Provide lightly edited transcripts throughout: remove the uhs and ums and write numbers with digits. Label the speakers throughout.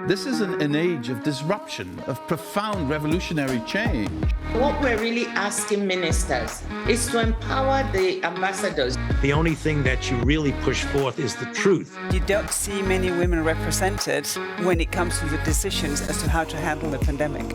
Speaker 1: This is an age of disruption, of profound revolutionary change.
Speaker 2: What we're really asking ministers is to empower the ambassadors.
Speaker 3: The only thing that you really push forth is the truth.
Speaker 4: You don't see many women represented when it comes to the decisions as to how to handle the pandemic.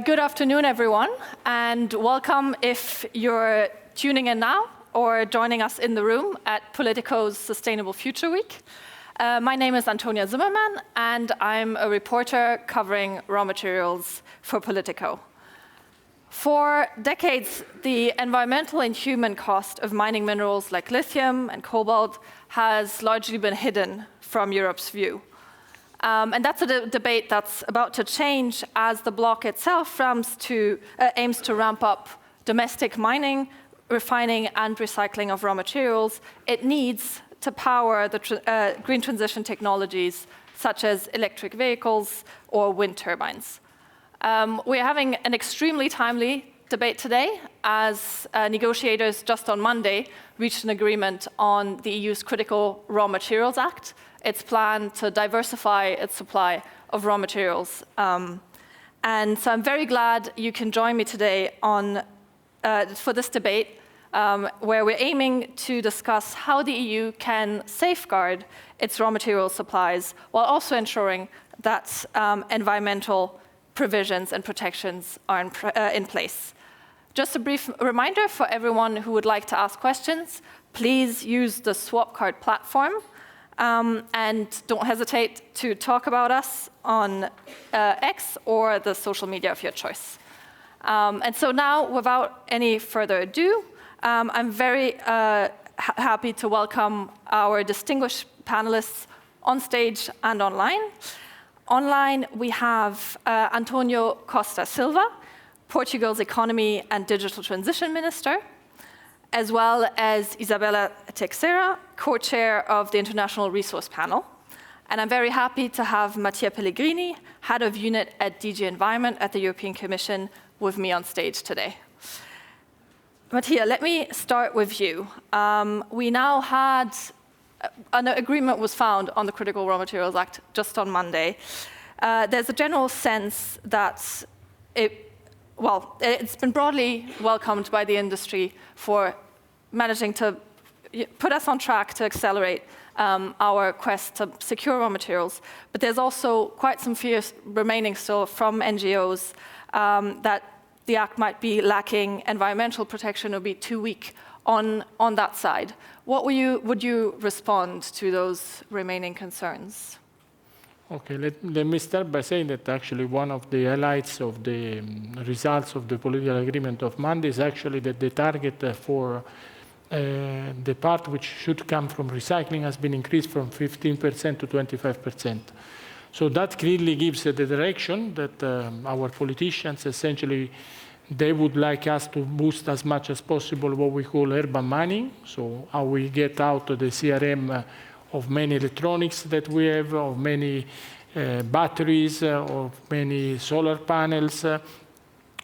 Speaker 5: Good afternoon, everyone, and welcome if you're tuning in now or joining us in the room at Politico's Sustainable Future Week. My name is Antonia Zimmermann, and I'm a reporter covering raw materials for Politico. For decades, the environmental and human cost of mining minerals like lithium and cobalt has largely been hidden from Europe's view. And that's a debate that's about to change as the bloc itself aims to ramp up domestic mining, refining, and recycling of raw materials it needs to power the green transition technologies such as electric vehicles or wind turbines. We're having an extremely timely debate today as negotiators just on Monday reached an agreement on the EU's Critical Raw Materials Act, its plan to diversify its supply of raw materials. And so I'm very glad you can join me today for this debate, where we're aiming to discuss how the EU can safeguard its raw material supplies while also ensuring that environmental provisions and protections are in place. Just a brief reminder for everyone who would like to ask questions, please use the Swapcard platform. And don't hesitate to talk about us on X or the social media of your choice. And so now, without any further ado, I'm very happy to welcome our distinguished panelists on stage and online. Online, we have Antonio Costa Silva, Portugal's Economy and Digital Transition Minister, as well as Isabella Teixeira, co-chair of the International Resource Panel. And I'm very happy to have Mattia Pellegrini, head of unit at DG Environment at the European Commission, with me on stage today. Mattia, let me start with you. We now had an agreement was found on the Critical Raw Materials Act just on Monday. There's a general sense that it's been broadly welcomed by the industry for managing to put us on track to accelerate our quest to secure raw materials. But there's also quite some fears remaining still from NGOs that the Act might be lacking environmental protection or be too weak on that side. What would you respond to those remaining concerns?
Speaker 6: Okay, let me start by saying that actually one of the highlights of the results of the political agreement of Monday is actually that the target for the part which should come from recycling has been increased from 15% to 25%. So that clearly gives the direction that our politicians essentially, they would like us to boost as much as possible what we call urban mining, so how we get out of the CRM of many electronics that we have, of many batteries, of many solar panels.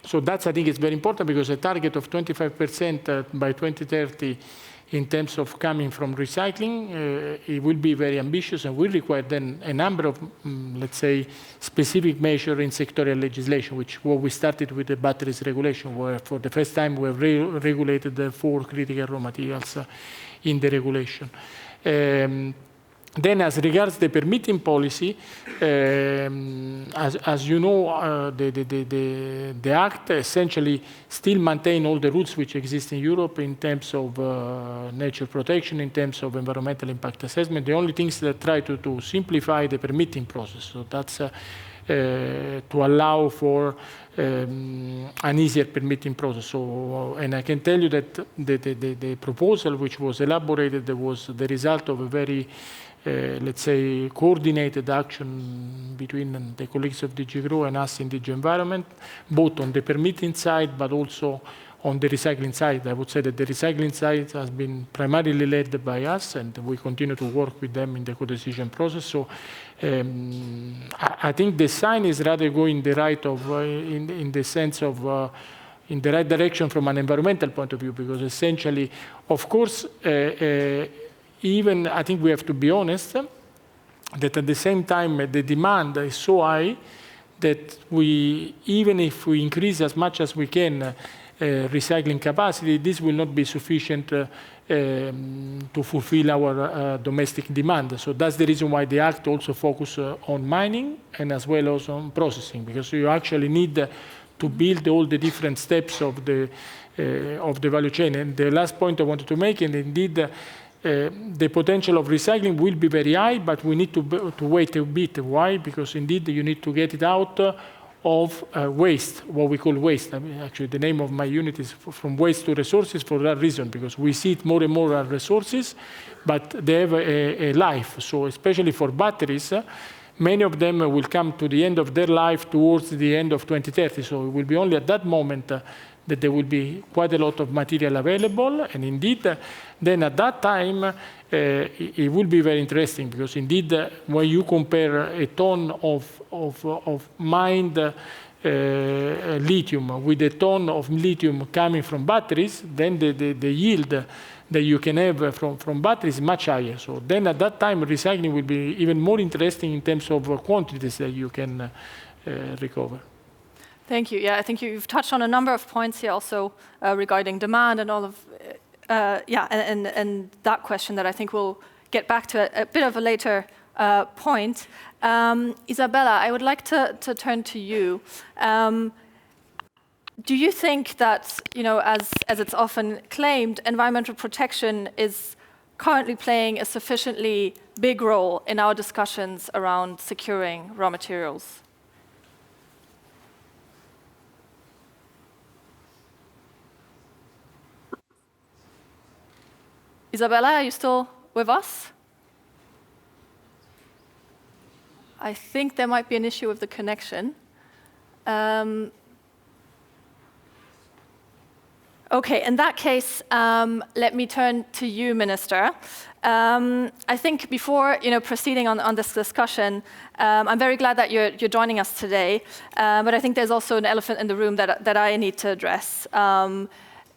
Speaker 6: So that's, I think, is very important because a target of 25% by 2030 in terms of coming from recycling, it will be very ambitious and will require then a number of, let's say, specific measures in sectorial legislation, which what we started with the batteries regulation, where for the first time we have regulated the 4 critical raw materials in the regulation. Then, as regards the permitting policy, as you know, the Act essentially still maintains all the rules which exist in Europe in terms of nature protection, in terms of environmental impact assessment. The only things that try to simplify the permitting process. So that's to allow for an easier permitting process. So, and I can tell you that the proposal which was elaborated was the result of a very, let's say, coordinated action between the colleagues of DG GROW and us in DG Environment, both on the permitting side, but also on the recycling side. I would say that the recycling side has been primarily led by us, and we continue to work with them in the co-decision process. So I think the sign is rather going the right of, in the sense of, in the right direction from an environmental point of view, because essentially, of course, even I think we have to be honest that at the same time the demand is so high that even if we increase as much as we can recycling capacity, this will not be sufficient to fulfill our domestic demand. So that's the reason why the Act also focuses on mining and as well as on processing, because you actually need to build all the different steps of the value chain. And the last point I wanted to make, and indeed, the potential of recycling will be very high, but we need to wait a bit. Why? Because indeed you need to get it out of waste, what we call waste. I mean, actually, the name of my unit is From Waste to Resources for that reason, because we see it more and more as resources, but they have a life. So especially for batteries, many of them will come to the end of their life towards the end of 2030. So it will be only at that moment that there will be quite a lot of material available. And indeed, then at that time, it will be very interesting, because indeed, when you compare a ton of mined lithium with a ton of lithium coming from batteries, then the yield that you can have from batteries is much higher. So then at that time, recycling will be even more interesting in terms of quantities that you can recover.
Speaker 5: Thank you. Yeah, I think you've touched on a number of points here also regarding demand and all of, and that question that I think we'll get back to at a bit of a later point. Isabella, I would like to turn to you. Do you think that, as it's often claimed, environmental protection is currently playing a sufficiently big role in our discussions around securing raw materials? Isabella, are you still with us? I think there might be an issue with the connection. Okay, in that case, let me turn to you, Minister. I think before proceeding on this discussion, I'm very glad that you're joining us today. But I think there's also an elephant in the room that I need to address,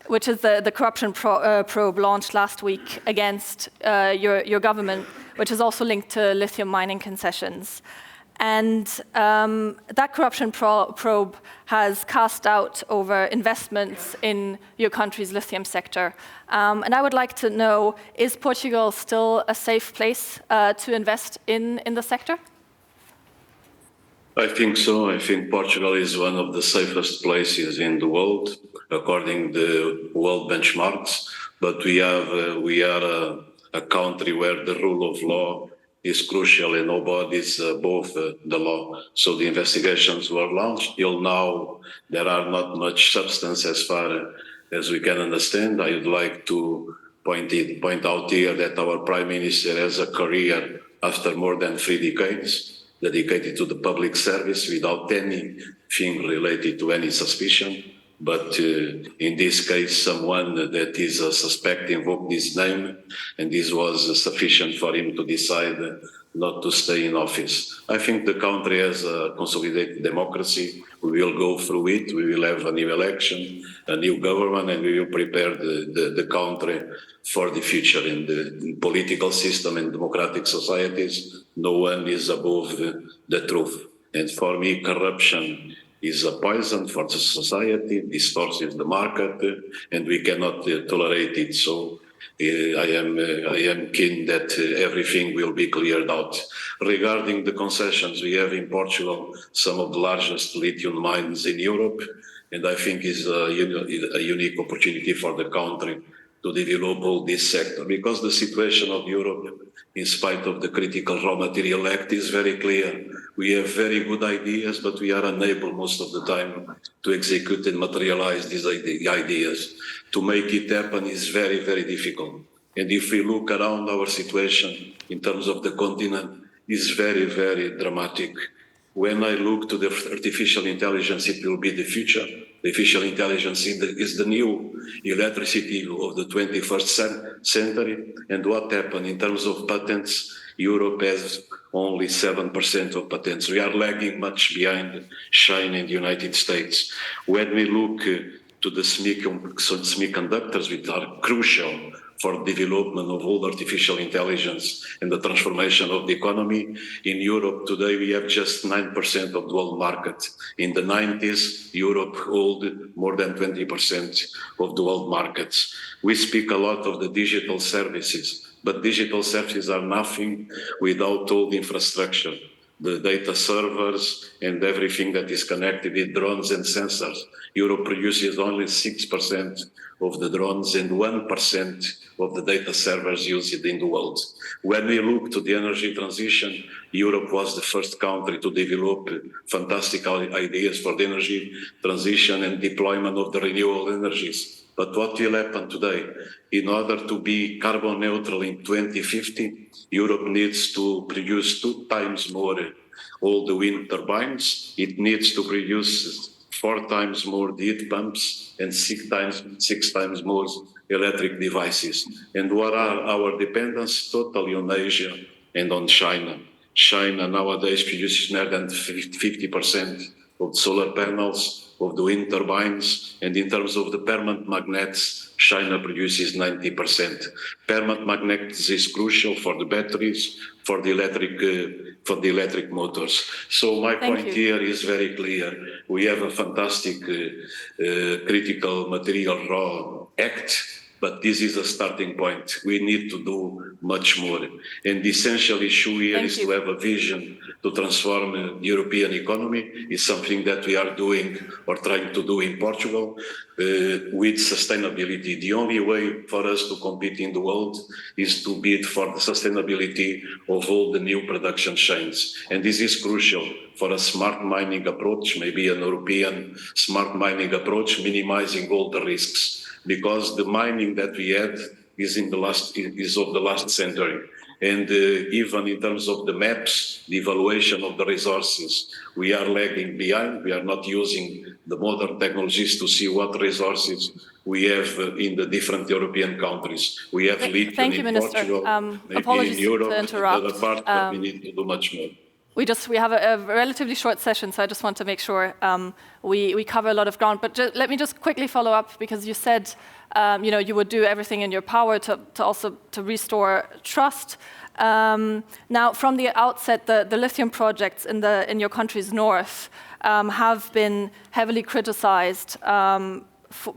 Speaker 5: which is the corruption probe launched last week against your government, which is also linked to lithium mining concessions. And that corruption probe has cast doubt over investments in your country's lithium sector. And I would like to know, is Portugal still a safe place to invest in the sector?
Speaker 7: I think so. I think Portugal is one of the safest places in the world, according to world benchmarks. But we are a country where the rule of law is crucial and nobody's above the law. So the investigations were launched. Till now, there are not much substance as far as we can understand. I would like to point out here that our Prime Minister has a career after more than 3 decades dedicated to the public service without anything related to any suspicion. But in this case, someone that is a suspect invoked his name, and this was sufficient for him to decide not to stay in office. I think the country has a consolidated democracy. We will go through it. We will have a new election, a new government, and we will prepare the country for the future. In the political system and democratic societies, no one is above the truth. And for me, corruption is a poison for the society, distorts the market, and we cannot tolerate it. So I am keen that everything will be cleared out. Regarding the concessions, we have in Portugal some of the largest lithium mines in Europe, and I think it's a unique opportunity for the country to develop all this sector, because the situation of Europe, in spite of the Critical Raw Material Act, is very clear. We have very good ideas, but we are unable most of the time to execute and materialize these ideas. To make it happen is very, very difficult. And if we look around our situation in terms of the continent, it's very, very dramatic. When I look to the artificial intelligence, it will be the future. Artificial intelligence is the new electricity of the 21st century. And what happened in terms of patents? Europe has only 7% of patents. We are lagging much behind China and the United States. When we look to the semiconductors, which are crucial for development of all artificial intelligence and the transformation of the economy. In Europe today, we have just 9% of the world market. In the 90s, Europe held more than 20% of the world markets. We speak a lot of the digital services, but digital services are nothing without all the infrastructure, the data servers and everything that is connected with drones and sensors. Europe produces only 6% of the drones and 1% of the data servers used in the world. When we look to the energy transition, Europe was the first country to develop fantastic ideas for the energy transition and deployment of the renewable energies. But what will happen today? In order to be carbon neutral in 2050, Europe needs to produce 2 times more all the wind turbines. It needs to produce 4 times more the heat pumps and 6 times more electric devices. And what are our dependence? Totally on Asia and on China. China nowadays produces more than 50% of the solar panels, of the wind turbines, and in terms of the permanent magnets, China produces 90%. Permanent magnets is crucial for the batteries, for the electric motors. So my point here is very clear. We have a fantastic critical material raw act, but this is a starting point. We need to do much more. And the essential issue here is to have a vision to transform the European economy. It's something that we are doing or trying to do in Portugal with sustainability. The only way for us to compete in the world is to bid for the sustainability of all the new production chains. And this is crucial for a smart mining approach, maybe an European smart mining approach, minimizing all the risks. Because the mining that we had is of the last century. And even in terms of the maps, the evaluation of the resources, we are lagging behind. We are not using the modern technologies to see what resources we have in the different European countries. We have lithium in Portugal, maybe in Europe, in other parts, but we need to do much more.
Speaker 5: We have a relatively short session, so I just want to make sure we cover a lot of ground. But let me just quickly follow up, because you said you would do everything in your power to also restore trust. Now, from the outset, the lithium projects in your country's north have been heavily criticized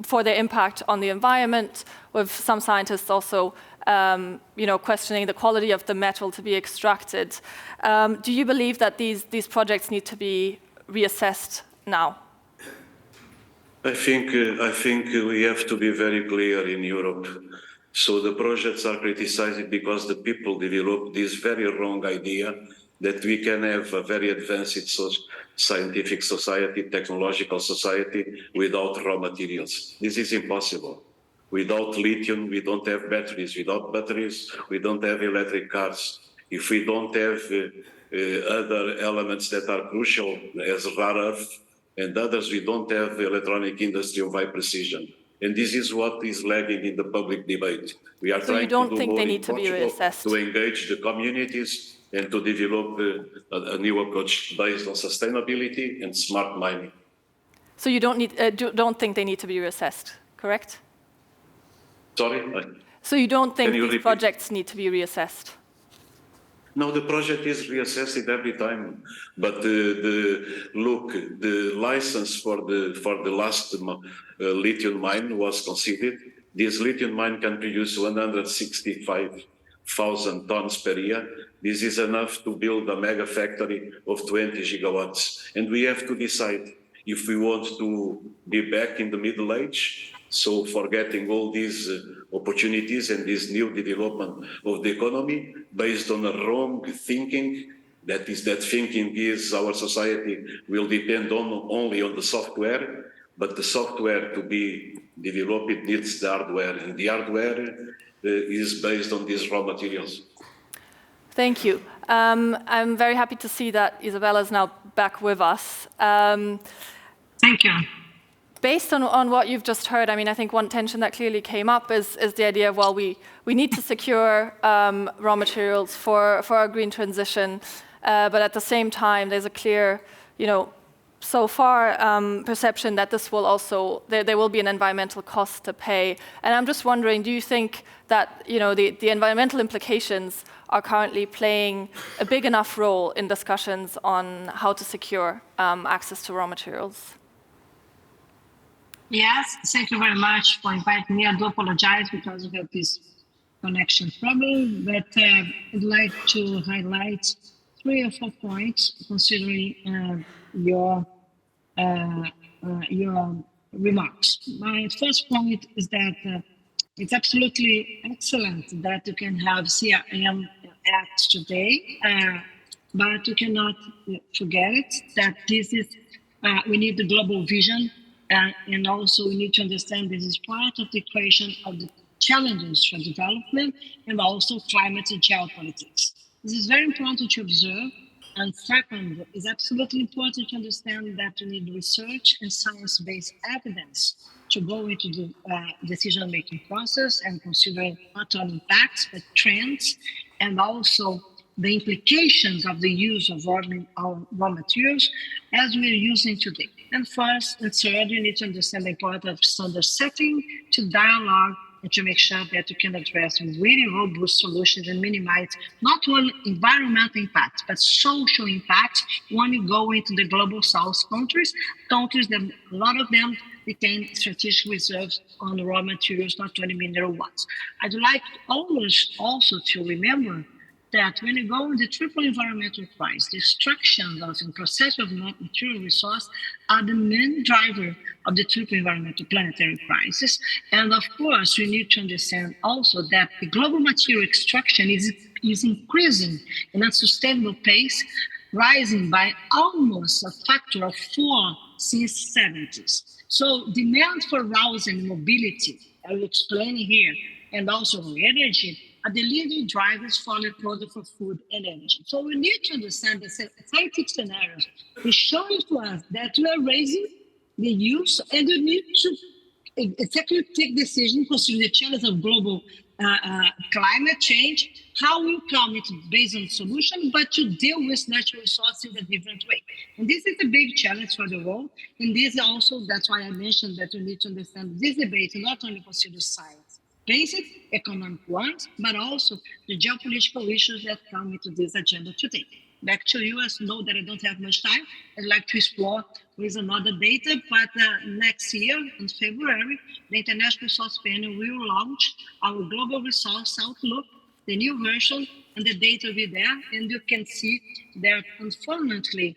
Speaker 5: for their impact on the environment, with some scientists also questioning the quality of the metal to be extracted. Do you believe that these projects need to be reassessed now?
Speaker 7: I think we have to be very clear in Europe. So the projects are criticized because the people developed this very wrong idea that we can have a very advanced scientific society, technological society, without raw materials. This is impossible. Without lithium, we don't have batteries. Without batteries, we don't have electric cars. If we don't have other elements that are crucial, as rare earth and others, we don't have the electronic industry of high precision. And this is what is lagging in the public debate. We are trying to do more in Portugal to engage the communities and to develop a new approach based on sustainability and smart mining.
Speaker 5: So you don't think they need to be reassessed, correct?
Speaker 7: Sorry?
Speaker 5: So you don't think these projects need to be reassessed?
Speaker 7: No, the project is reassessed every time. But look, the license for the last lithium mine was conceded. This lithium mine can produce 165,000 tons per year. This is enough to build a mega factory of 20 gigawatts. And we have to decide if we want to be back in the Middle Age So forgetting all these opportunities and this new development of the economy based on a wrong thinking, that thinking is our society will depend only on the software, but the software to be developed needs the hardware, and the hardware is based on these raw materials.
Speaker 5: Thank you. I'm very happy to see that Isabella is now back with us.
Speaker 8: Thank you.
Speaker 5: Based on what you've just heard, I mean, I think one tension that clearly came up is the idea of, well, we need to secure raw materials for our green transition, but at the same time, there's a clear, so far perception that this will also, there will be an environmental cost to pay. And I'm just wondering, do you think that, the environmental implications are currently playing a big enough role in discussions on how to secure access to raw materials?
Speaker 8: Yes, thank you very much for inviting me. I do apologize because we have this connection problem, but I'd like to highlight 3 or 4 points considering your remarks. My first point is that it's absolutely excellent that you can have CRM Act today, but you cannot forget it, that this is, we need the global vision, and also we need to understand this is part of the equation of the challenges for development and also climate and geopolitics. This is very important to observe. And second, it's absolutely important to understand that we need research and science-based evidence to go into the decision-making process and consider not only impacts, but trends, and also the implications of the use of raw materials as we are using today. And first and third, you need to understand the importance of standard setting to dialogue and to make sure that you can address really robust solutions and minimize not only environmental impact, but social impact when you go into the global south countries that a lot of them retain strategic reserves on raw materials, not only mineral ones. I'd like always also to remember that when you go in the triple environmental crisis, destruction of and process of material resource are the main driver of the triple environmental planetary crisis. And of course, we need to understand also that the global material extraction is increasing in a sustainable pace, rising by almost a factor of 4 since 70s. So demand for housing and mobility, I will explain here, and also energy, are the leading drivers for the product for food and energy. So we need to understand the scientific scenarios is showing to us that we are raising the use, and we need to exactly take decisions considering the challenge of global climate change, how we come into based on solution, but to deal with natural resources in a different way. And this is a big challenge for the world. And this also, that's why I mentioned that we need to understand this debate, not only consider science, basic economic ones, but also the geopolitical issues that come into this agenda today. Back to you, as know that I don't have much time. I'd like to explore with another data, but next year, in February, the International Resource Panel will launch our Global Resource Outlook, the new version, and the data will be there. And you can see that, unfortunately,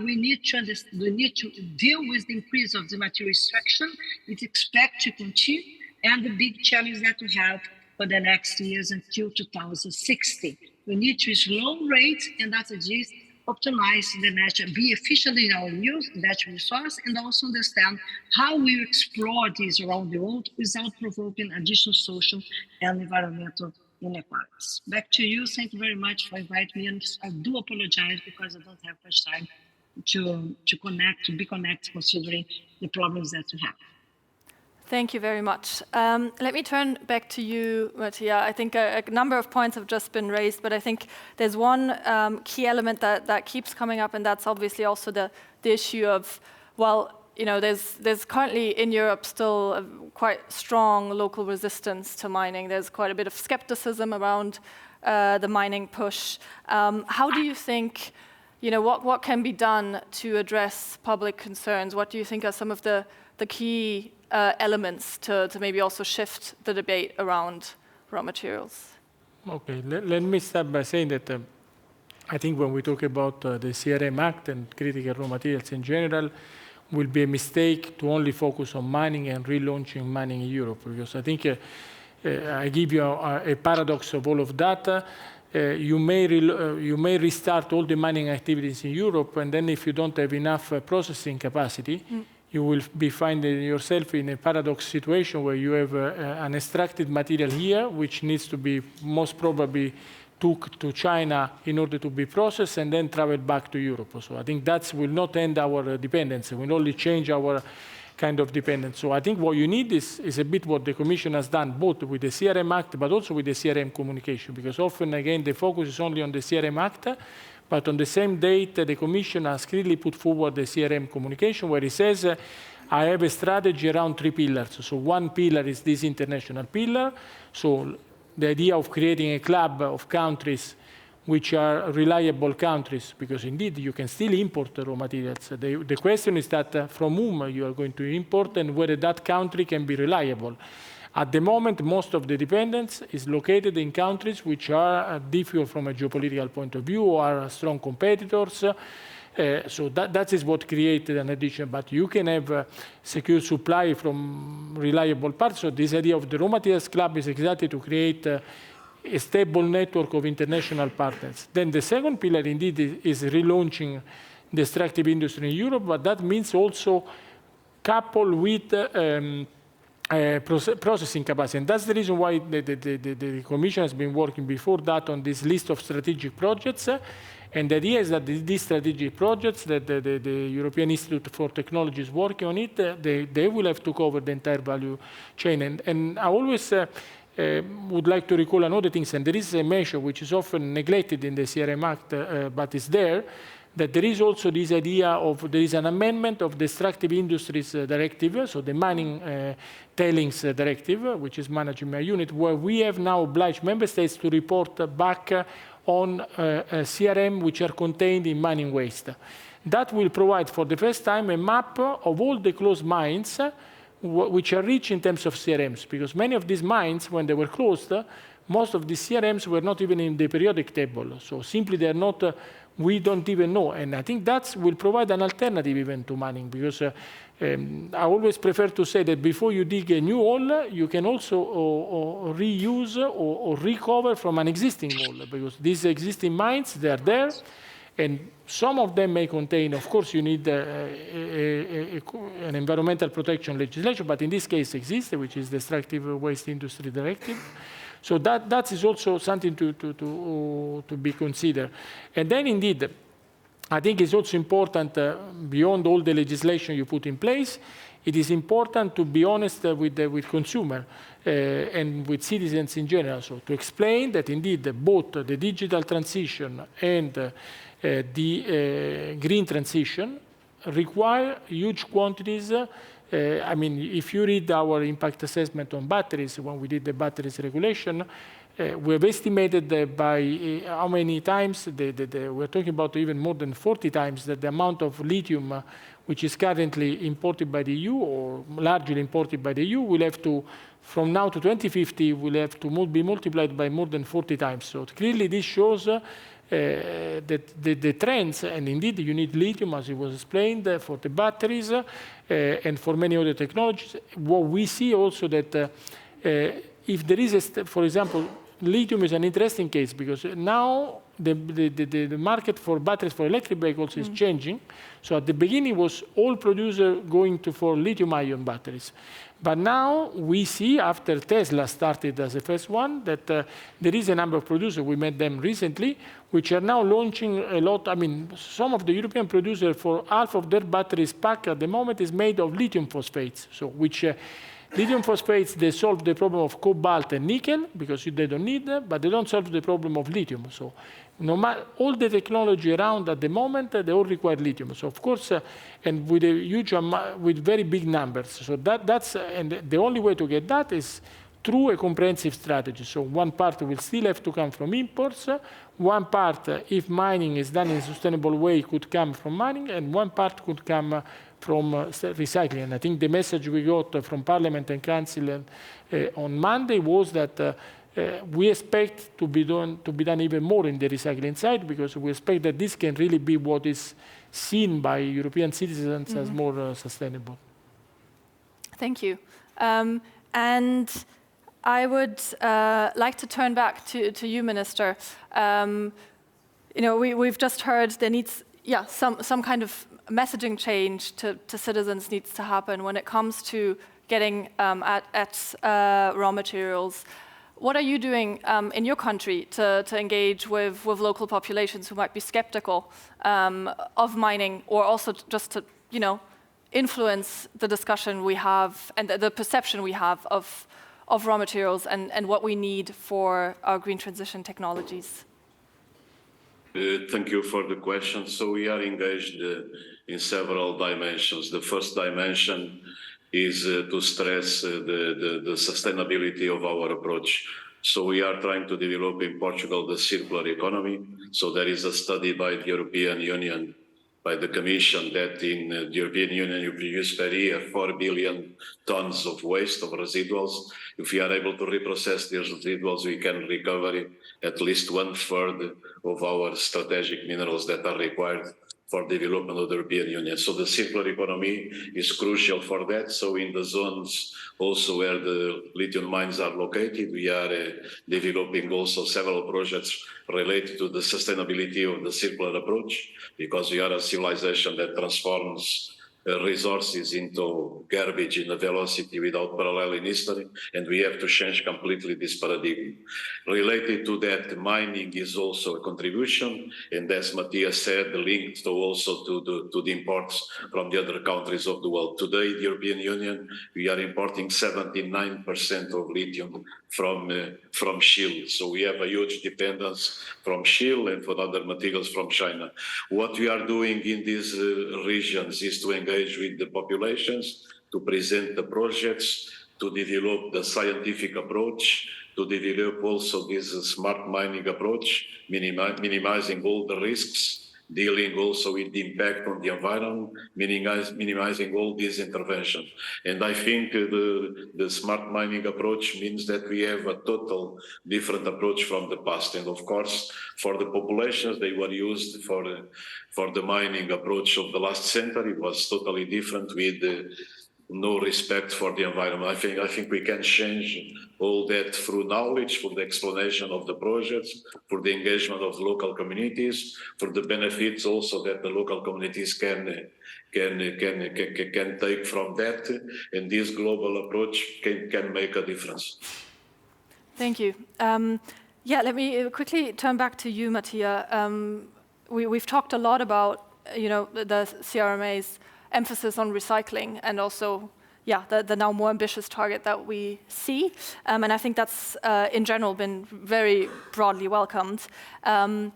Speaker 8: we need to deal with the increase of the material extraction. It's expected to continue, and the big challenge that we have for the next years until 2060. We need to slow rate and after this optimize the natural, be efficient in our use of natural resource, and also understand how we explore these around the world without provoking additional social and environmental inequalities. Back to you. Thank you very much for inviting me. And I do apologize because I don't have much time to be connected considering the problems that we have.
Speaker 5: Thank you very much. Let me turn back to you, Mattia. I think a number of points have just been raised, but I think there's one key element that keeps coming up, and that's obviously also the issue of, well, there's currently in Europe still a quite strong local resistance to mining. There's quite a bit of skepticism around the mining push. How do you think, what can be done to address public concerns? What do you think are some of the key elements to maybe also shift the debate around raw materials?
Speaker 6: Okay, let me start by saying that I think when we talk about the CRM Act and critical raw materials in general, will be a mistake to only focus on mining and relaunching mining in Europe, because I think I give you a paradox of all of that. You may restart all the mining activities in Europe, and then if you don't have enough processing capacity, you will be finding yourself in a paradox situation where you have an extracted material here, which needs to be most probably took to China in order to be processed and then travel back to Europe. So I think that will not end our dependency. It will only change our kind of dependence. So I think what you need is a bit what the Commission has done, both with the CRM Act, but also with the CRM communication, because often, again, the focus is only on the CRM Act, but on the same date, the Commission has clearly put forward the CRM communication, where it says, I have a strategy around 3 pillars. So one pillar is this international pillar. So the idea of creating a club of countries which are reliable countries, because indeed you can still import raw materials. The question is that from whom you are going to import and whether that country can be reliable. At the moment, most of the dependence is located in countries which are difficult from a geopolitical point of view or are strong competitors. So that is what created an addition. But you can have secure supply from reliable parts. So this idea of the raw materials club is exactly to create a stable network of international partners. Then the second pillar, indeed, is relaunching the extractive industry in Europe, but that means also coupled with processing capacity. And that's the reason why the Commission has been working before that on this list of strategic projects. And the idea is that these strategic projects that the European Institute for Technology is working on it, they will have to cover the entire value chain. And I always would like to recall another thing, and there is a measure which is often neglected in the CRM Act, but is there, that there is also this idea of there is an amendment of the Extractive Industries Directive, so the Mining Tailings Directive, which is managed in my unit, where we have now obliged member states to report back on CRM which are contained in mining waste. That will provide for the first time a map of all the closed mines which are rich in terms of CRMs, because many of these mines, when they were closed, most of these CRMs were not even in the periodic table. So simply they are not, we don't even know. And I think that will provide an alternative even to mining, because I always prefer to say that before you dig a new hole, you can also reuse or recover from an existing hole, because these existing mines, they are there, and some of them may contain, of course, you need an environmental protection legislation, but in this case exists, which is the Extractive Waste Industry Directive. So that is also something to be considered. And then indeed, I think it's also important, beyond all the legislation you put in place, it is important to be honest with consumer and with citizens in general. So to explain that indeed both the digital transition and the green transition require huge quantities. I mean, if you read our impact assessment on batteries, when we did the batteries regulation, we have estimated by how many times, we're talking about even more than 40 times, that the amount of lithium which is currently imported by the EU or largely imported by the EU will have to, from now to 2050, will have to be multiplied by more than 40 times. So clearly this shows that the trends, and indeed you need lithium, as it was explained, for the batteries and for many other technologies. What we see also that if there is, for example, lithium is an interesting case, because now the market for batteries for electric vehicles is changing. So at the beginning was all producers going for lithium-ion batteries. But now we see, after Tesla started as the first one, that there is a number of producers, we met them recently, which are now launching a lot. I mean, some of the European producers, for half of their batteries pack at the moment is made of lithium phosphates, so which lithium phosphates, they solve the problem of cobalt and nickel, because they don't need them, but they don't solve the problem of lithium. So no matter all the technology around at the moment, they all require lithium. So of course, and with a huge amount, with very big numbers. So that's, and the only way to get that is through a comprehensive strategy. So one part will still have to come from imports. One part, if mining is done in a sustainable way, could come from mining, and one part could come from recycling. And I think the message we got from Parliament and Council on Monday was that we expect to be done even more in the recycling side, because we expect that this can really be what is seen by European citizens as more sustainable.
Speaker 5: Thank you. And I would like to turn back to you, Minister. We've just heard there needs, some kind of messaging change to citizens needs to happen when it comes to getting at raw materials. What are you doing in your country to engage with local populations who might be skeptical of mining, or also just to, influence the discussion we have and the perception we have of raw materials and what we need for our green transition technologies?
Speaker 7: Thank you for the question. So we are engaged in several dimensions. The first dimension is to stress the sustainability of our approach. So we are trying to develop in Portugal the circular economy. So there is a study by the European Union, by the Commission, that in the European Union you produce per year 4 billion tons of waste, of residuals. If we are able to reprocess these residuals, we can recover at least 1/3 of our strategic minerals that are required for development of the European Union. So the circular economy is crucial for that. So in the zones also where the lithium mines are located, we are developing also several projects related to the sustainability of the circular approach, because we are a civilization that transforms resources into garbage in a velocity without parallel in history, and we have to change completely this paradigm. Related to that, mining is also a contribution, and as Matthias said, linked also to the imports from the other countries of the world. Today, the European Union, we are importing 79% of lithium from Chile. So we have a huge dependence from Chile and for other materials from China. What we are doing in these regions is to engage with the populations, to present the projects, to develop the scientific approach, to develop also this smart mining approach, minimizing all the risks, dealing also with the impact on the environment, minimizing all these interventions. And I think the smart mining approach means that we have a total different approach from the past. And of course, for the populations, they were used for the mining approach of the last century. It was totally different with no respect for the environment. I think we can change all that through knowledge, for the explanation of the projects, for the engagement of local communities, for the benefits also that the local communities can take from that, and this global approach can make a difference.
Speaker 5: Thank you. Let me quickly turn back to you, Mattia. We've talked a lot about the CRMA's emphasis on recycling, and also, the now more ambitious target that we see. And I think that's, in general, been very broadly welcomed. And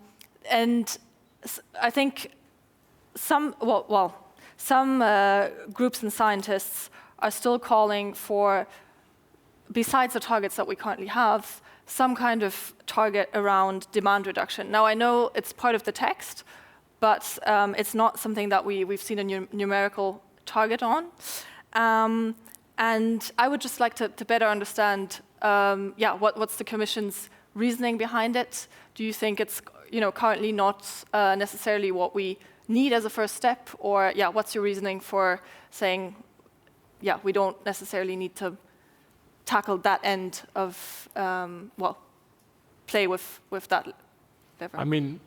Speaker 5: I think some groups and scientists are still calling for, besides the targets that we currently have, some kind of target around demand reduction. Now, I know it's part of the text, but it's not something that we've seen a numerical target on. And I would just like to better understand, what's the Commission's reasoning behind it? Do you think it's currently not necessarily what we need as a first step? Or what's your reasoning for saying, we don't necessarily need to tackle that end of, play with that lever?
Speaker 6: I mean,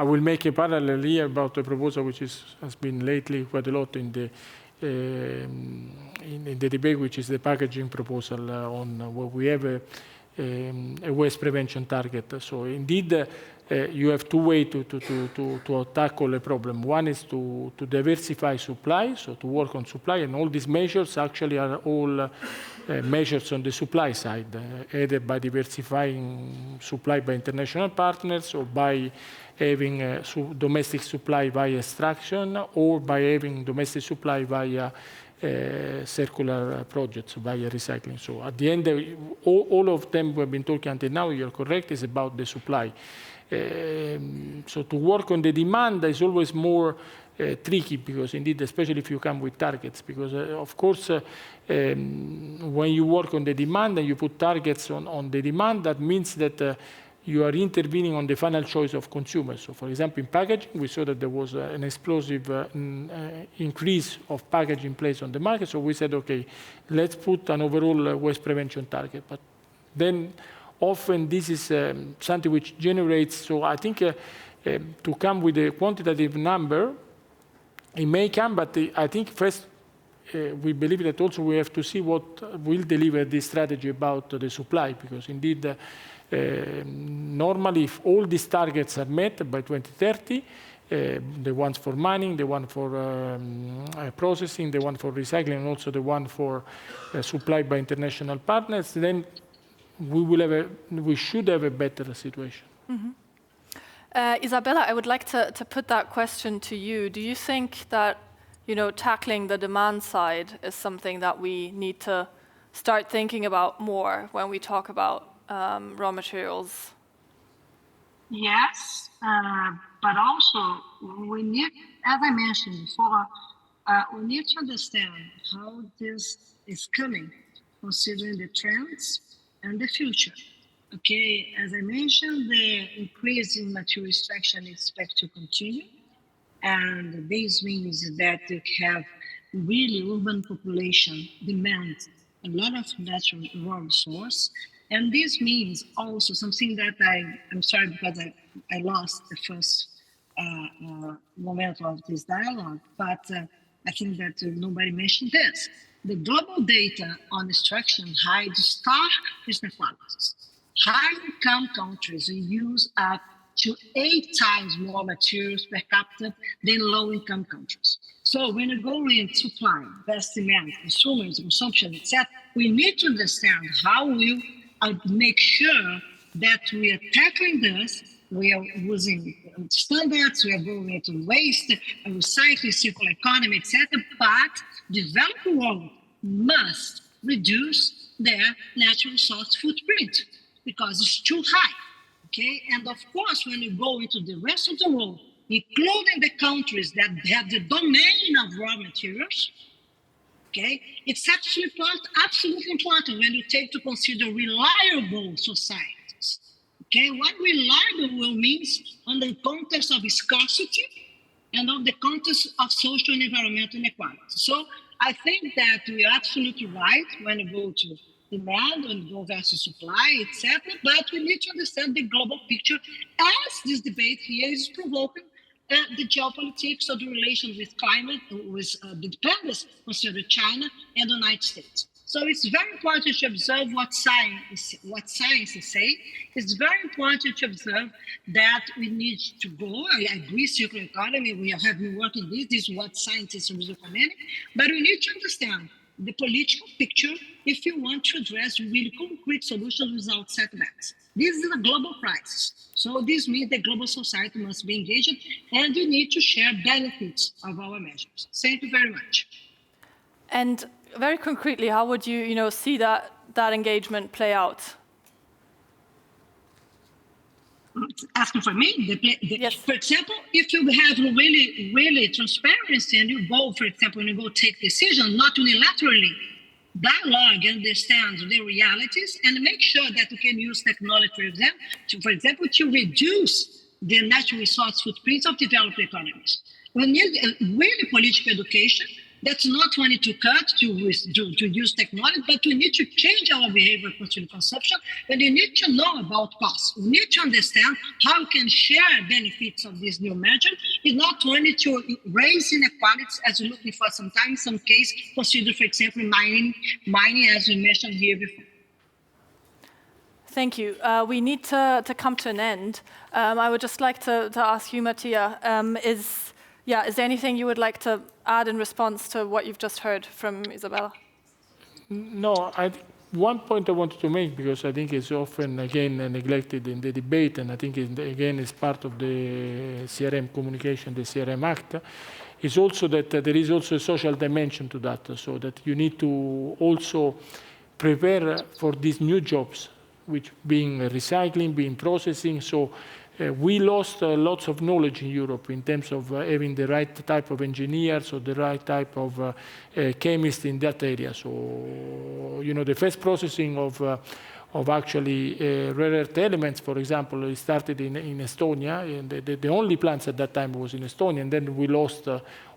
Speaker 6: I will make a parallel here about the proposal which has been lately quite a lot in the debate, which is the packaging proposal on where we have a waste prevention target. So indeed, you have two ways to tackle a problem. One is to diversify supply, so to work on supply, and all these measures actually are all measures on the supply side, either by diversifying supply by international partners, or by having domestic supply via extraction, or by having domestic supply via circular projects via recycling. So at the end, all of them we have been talking until now, you're correct, is about the supply. So to work on the demand is always more tricky, because indeed, especially if you come with targets, because of course, when you work on the demand and you put targets on the demand, that means that you are intervening on the final choice of consumers. So for example, in packaging, we saw that there was an explosive increase of packaging placed on the market. So we said, okay, let's put an overall waste prevention target. But then often this is something which generates, so I think to come with a quantitative number, it may come, but I think first we believe that also we have to see what will deliver this strategy about the supply, because indeed, normally if all these targets are met by 2030, the ones for mining, the one for processing, the one for recycling, and also the one for supply by international partners, then we should have a better situation.
Speaker 5: Mm-hmm. Isabella, I would like to put that question to you. Do you think that, tackling the demand side is something that we need to start thinking about more when we talk about raw materials?
Speaker 8: Yes, but also we need, as I mentioned before, we need to understand how this is coming, considering the trends and the future. Okay, as I mentioned, the increase in material extraction is expected to continue, and this means that you have really urban population demand a lot of natural raw resource, and this means also something that I'm sorry because I lost the first moment of this dialogue, but I think that nobody mentioned this. The global data on extraction hides stark inequalities. High-income countries use up to 8 times more materials per capita than low-income countries. So when you go in supply, best demand, consumers, consumption, etc., we need to understand how we make sure that we are tackling this. We are using standards, we are going into waste, recycling, circular economy, etc. But developing world must reduce their natural resource footprint, because it's too high, okay? And of course, when you go into the rest of the world, including the countries that have the domain of raw materials, okay, it's absolutely important when you take to consider reliable societies, okay? What reliable means on the context of scarcity and of the context of social and environmental inequality. So I think that we are absolutely right when you go to demand and go versus supply, etc. But we need to understand the global picture, as this debate here is provoking the geopolitics of the relations with climate, with the dependence considered China and the United States. So it's very important to observe what science is saying. It's very important to observe that we need to go. I agree, circular economy, we have been working this is what scientists are recommending, but we need to understand the political picture if you want to address really concrete solutions without setbacks. This is a global crisis. So this means the global society must be engaged, and we need to share benefits of our measures. Thank you very much.
Speaker 5: And very concretely, how would you, see that engagement play out?
Speaker 8: Asking for me?
Speaker 5: Yes.
Speaker 8: For example, if you have really transparency and you go, for example, when you go take decisions, not unilaterally, dialogue, understand the realities, and make sure that you can use technology for example, to reduce the natural resource footprints of developed economies. We need really political education. That's not only to cut, to use technology, but we need to change our behavior concerning consumption, and we need to know about costs. We need to understand how we can share benefits of this new measure. It's not only to raise inequalities, as we're looking for sometimes, some case, consider, for example, mining, as we mentioned here before.
Speaker 5: Thank you. We need to come to an end. I would just like to ask you, Mattia, is there anything you would like to add in response to what you've just heard from Isabella?
Speaker 6: No, one point I wanted to make, because I think it's often, again, neglected in the debate, and I think, again, it's part of the CRM communication, the CRM Act, is also that there is also a social dimension to that, so that you need to also prepare for these new jobs, which being recycling, being processing. So we lost lots of knowledge in Europe in terms of having the right type of engineers or the right type of chemists in that area. So, the first processing of actually rare earth elements, for example, it started in Estonia, and the only plants at that time was in Estonia, and then we lost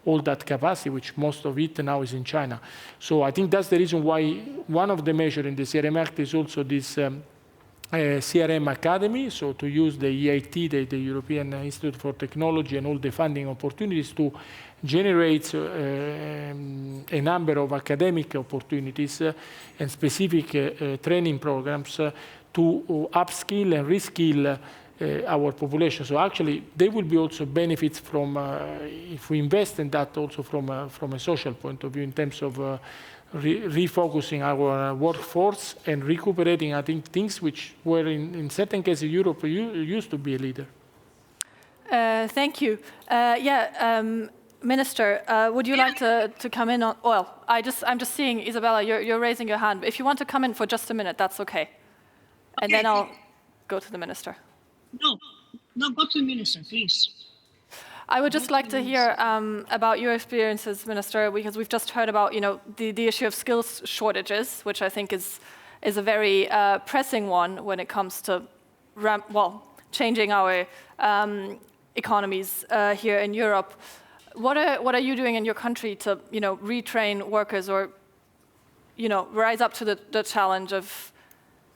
Speaker 6: all that capacity, which most of it now is in China. So I think that's the reason why one of the measures in the CRM Act is also this CRM Academy, so to use the EIT, the European Institute for Technology, and all the funding opportunities to generate a number of academic opportunities and specific training programs to upskill and reskill our population. So actually, there will be also benefits from, if we invest in that also from a social point of view in terms of refocusing our workforce and recuperating, I think, things which were in certain cases Europe used to be a leader.
Speaker 5: Thank you. Minister, would you like to come in on? Well, I'm just seeing Isabella. You're raising your hand. If you want to come in for just a minute, that's okay. And then I'll go to the minister.
Speaker 8: No, go to the minister, please.
Speaker 5: I would just like to hear about your experiences, Minister, because we've just heard about the issue of skills shortages, which I think is a very pressing one when it comes to changing our economies here in Europe. What are you doing in your country to retrain workers or rise up to the challenge of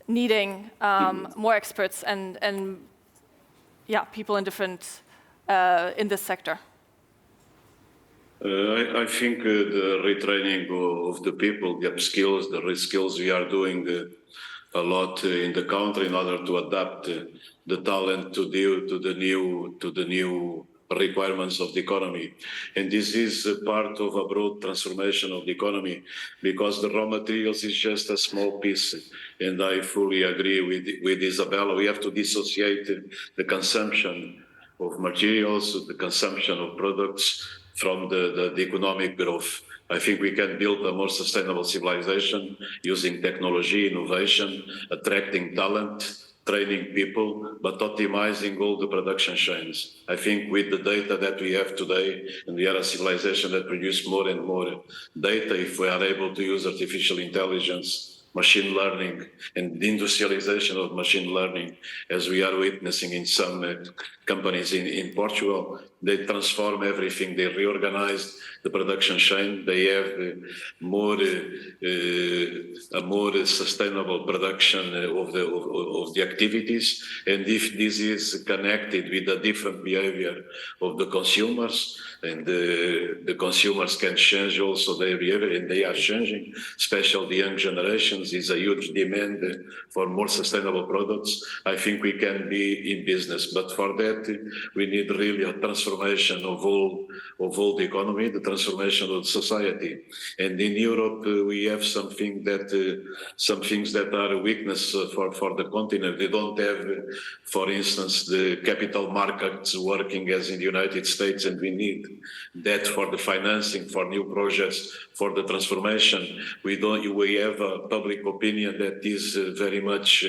Speaker 5: needing more experts and people in different in this sector?
Speaker 7: I think the retraining of the people, the upskills, the reskills, we are doing a lot in the country in order to adapt the talent to the new requirements of the economy. And this is part of a broad transformation of the economy, because the raw materials is just a small piece. And I fully agree with Isabella. We have to dissociate the consumption of materials, the consumption of products from the economic growth. I think we can build a more sustainable civilization using technology, innovation, attracting talent, training people, but optimizing all the production chains. I think with the data that we have today, and we are a civilization that produces more and more data, if we are able to use artificial intelligence, machine learning, and the industrialization of machine learning, as we are witnessing in some companies in Portugal, they transform everything. They reorganize the production chain. They have a more sustainable production of the activities. And if this is connected with the different behavior of the consumers, and the consumers can change also their behavior, and they are changing, especially the young generations, is a huge demand for more sustainable products. I think we can be in business, but for that we need really a transformation of all the economy, the transformation of society. And in Europe we have some things that are a weakness for the continent. They don't have, for instance, the capital markets working as in the United States, and we need that for the financing, for new projects, for the transformation. We have a public opinion that is very much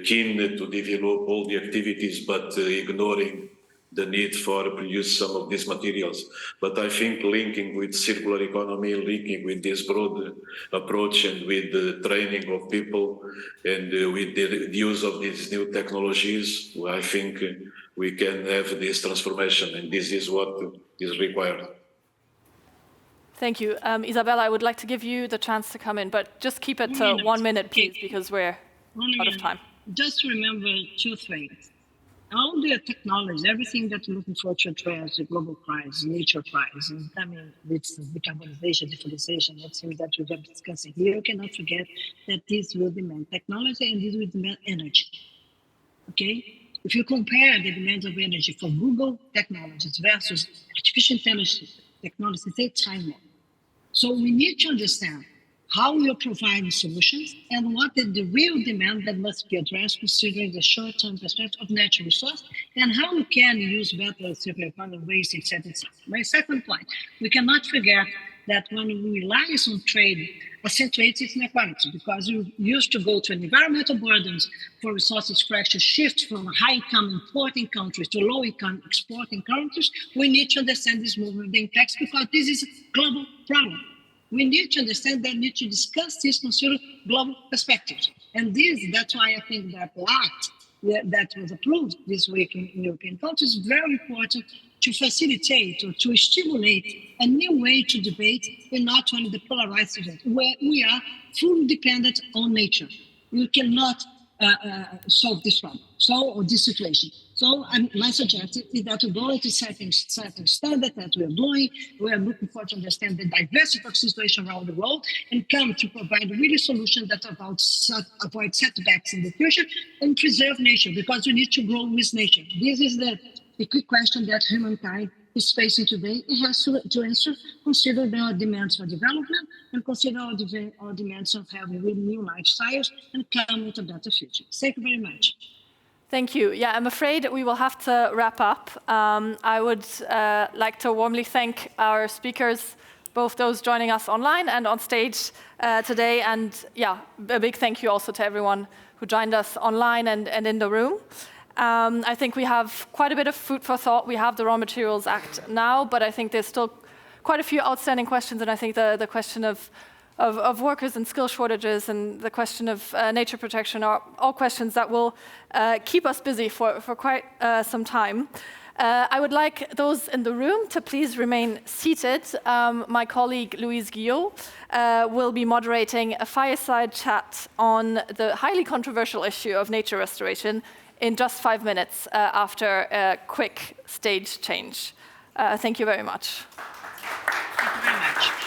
Speaker 7: keen to develop all the activities, but ignoring the need for produce some of these materials. But I think linking with circular economy, linking with this broad approach, and with the training of people, and with the use of these new technologies, I think we can have this transformation, and this is what is required.
Speaker 5: Thank you. Isabella, I would like to give you the chance to come in, but just keep it to 1 minute, please, because we're out of time.
Speaker 8: Just remember two things. All the technology, everything that we're looking for to address the global crisis, nature crisis, I mean, it's decarbonization, deforestation, that things that we are discussing here, you cannot forget that this will demand technology and this will demand energy. Okay? If you compare the demand of energy for Google technologies versus artificial intelligence technologies, they 8 times more. So we need to understand how you're providing solutions, and what is the real demand that must be addressed considering the short-term perspective of natural resource, and how we can use better circular economy, waste, etc., etc. My second point, we cannot forget that when we rely on trade, accentuates its inequality, because you used to go to an environmental burdens for resource extraction shift from high-income importing countries to low-income exporting countries. We need to understand this movement of the impacts, because this is a global problem. We need to understand that, need to discuss this, consider global perspectives. And that's why I think that the act that was approved this week in European countries is very important to facilitate or to stimulate a new way to debate, and not only the polarized debate, where we are fully dependent on nature. We cannot solve this problem, or this situation. So my suggestion is that we go into setting standards that we are doing. We are looking forward to understand the diversity of situations around the world and come to provide really solutions that avoid setbacks in the future and preserve nature, because we need to grow with nature. This is the quick question that humankind is facing today. It has to answer, consider our demands for development and consider our demands of having really new lifestyles and come with a better future. Thank you very much.
Speaker 5: Thank you. Yeah, I'm afraid we will have to wrap up. I would like to warmly thank our speakers, both those joining us online and on stage today. And yeah, a big thank you also to everyone who joined us online and in the room. I think we have quite a bit of food for thought. We have the Raw Materials Act now, but I think there's still quite a few outstanding questions. And I think the question of workers and skill shortages and the question of nature protection are all questions that will keep us busy for quite some time. I would like those in the room to please remain seated. My colleague Louise Guillot will be moderating a fireside chat on the highly controversial issue of nature restoration in just 5 minutes after a quick stage change. Thank you very much.
Speaker 8: Thank you very much.